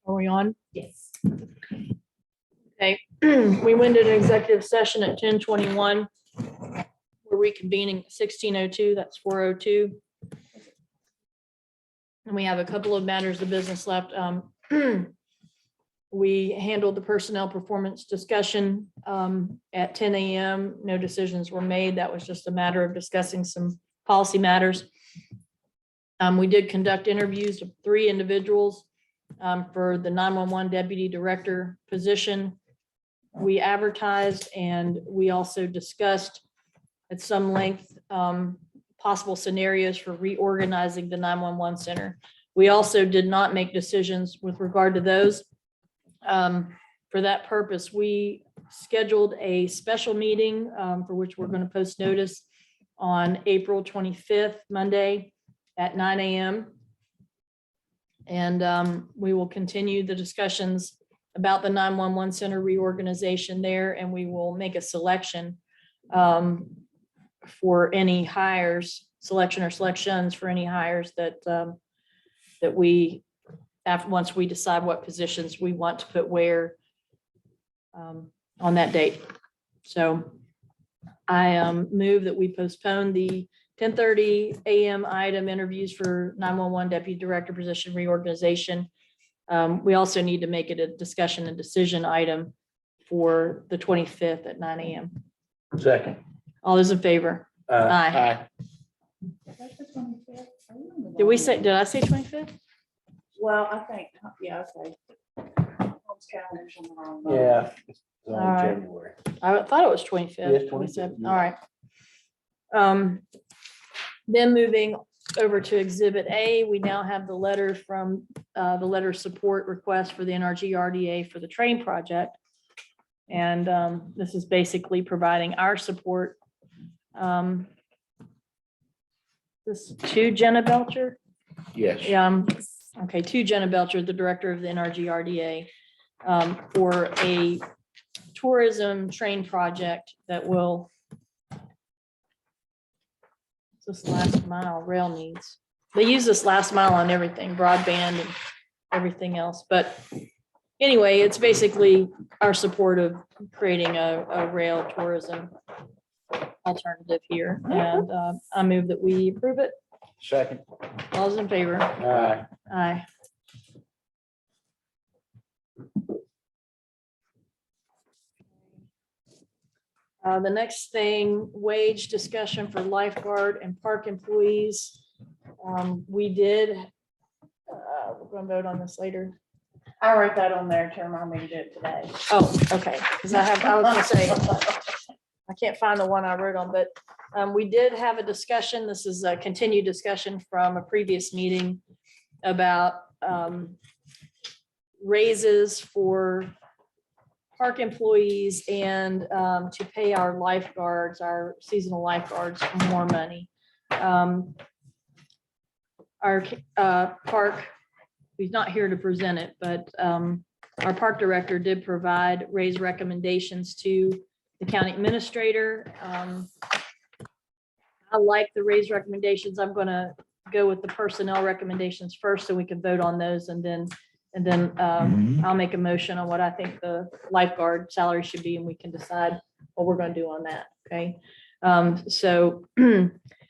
Are we on? Yes. Okay, we went into executive session at 10:21. We're reconvening at 16:02, that's 4:02. And we have a couple of matters of business left. We handled the personnel performance discussion at 10 a.m. No decisions were made. That was just a matter of discussing some policy matters. We did conduct interviews of 3 individuals for the 911 deputy director position. We advertised and we also discussed at some length possible scenarios for reorganizing the 911 center. We also did not make decisions with regard to those. For that purpose, we scheduled a special meeting for which we're going to post notice on April 25th, Monday at 9 a.m. And we will continue the discussions about the 911 center reorganization there, and we will make a selection for any hires, selection or selections for any hires that that we, once we decide what positions we want to put where on that date. So I move that we postpone the 10:30 a.m. item interviews for 911 deputy director position reorganization. We also need to make it a discussion and decision item for the 25th at 9 a.m. Second. All those in favor? Aye. Did we say, did I say 25th? Well, I think, yeah, okay. Yeah. It's All on right. January. I thought it was 25th. Yes, 27th. 25th, All right. Then moving over to Exhibit A, we now have the letter from the letter of support request for the NRG RDA for the train project. And this is basically providing our support. This to Jenna Belcher. Yes. Okay, to Jenna Belcher, the director of the NRG RDA, for a tourism train project that will, this last mile rail needs. They use this last mile on everything, broadband and everything else. But anyway, it's basically our support of creating a rail tourism alternative here. And I move that we approve it. Second. All those in favor? Aye. Aye. The next thing, wage discussion for lifeguard and park employees. We did, we're gonna vote on this later. I wrote that on there, Chairman, I'm gonna do it today. Oh, okay, because I was gonna say, I can't find the one I wrote on, but we did have a discussion. This is a continued discussion from a previous meeting about raises for park employees and to pay our lifeguards, our seasonal lifeguards more money. Our park, he's not here to present it, but our park director did provide raise recommendations to the county administrator. I like the raise recommendations. I'm gonna go with the personnel recommendations first so we can vote on those, and then I'll make a motion on what I think the lifeguard salary should be, and we can decide what we're gonna do on that, okay? So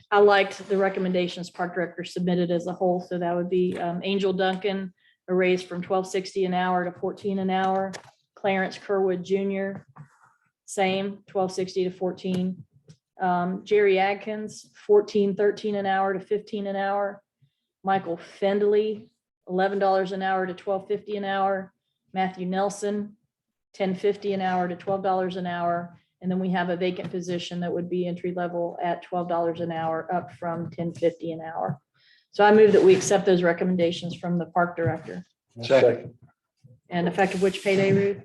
I liked the recommendations park director submitted as a whole, so that would be Angel Duncan, a raise from $12.60 an hour to $14 an hour. Clarence Kerwood Jr., same, $12.60 to $14. Jerry Adkins, $14.13 an hour to $15 an hour. Michael Fendley, $11 an hour to $12.50 an hour. Matthew Nelson, $10.50 an hour to $12 an hour. And then we have a vacant position that would be entry level at $12 an hour, up from $10.50 an hour. So I move that we accept those recommendations from the park director. Second. And effective which payday, Ruth?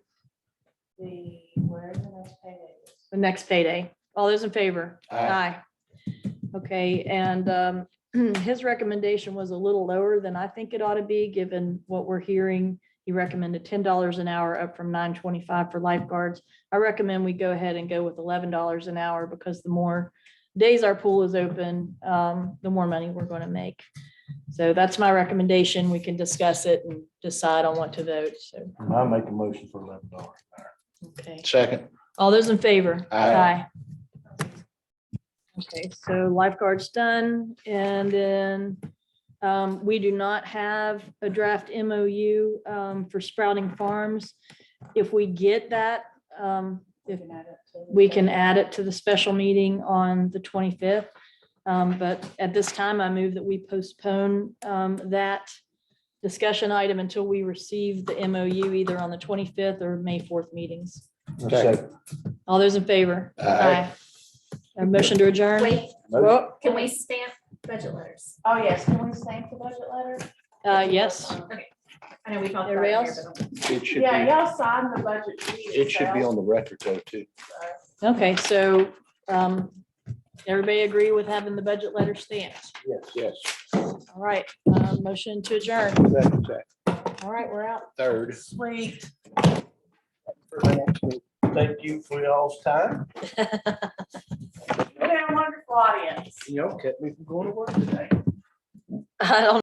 Where the next payday is. The next payday. All those in favor? Aye. Okay, and his recommendation was a little lower than I think it ought to be, given what we're hearing. He recommended $10 an hour, up from $9.25 for lifeguards. I recommend we go ahead and go with $11 an hour, because the more days our pool is open, the more money we're going to make. So that's my recommendation. We can discuss it and decide on what to vote. So, I'll make a motion for $11. okay. Second. All those in favor? Aye. Okay, so lifeguard's done, and then we do not have a draft MOU for Sprouting Farms. If we get that, if we can add it to the special meeting on the 25th. But at this time, I move that we postpone that discussion item until we receive the MOU either on the 25th or May 4th meetings. Second. All those in favor? Aye. A motion to adjourn? Wait, Well, can we stamp budget letters? Oh, yes, can we stamp the budget letter? yes. Okay. I know we talked about Everybody it else? here, It should Yeah, be, y'all sign the budget. it should be on the record though, too. Okay, so everybody agree with having the budget letter stamped? Yes. All right, motion to adjourn. Second. All right, we're out. Third. Sweet. Thank you for y'all's time. We had a wonderful audience. You know, kept me from going to work today. I don't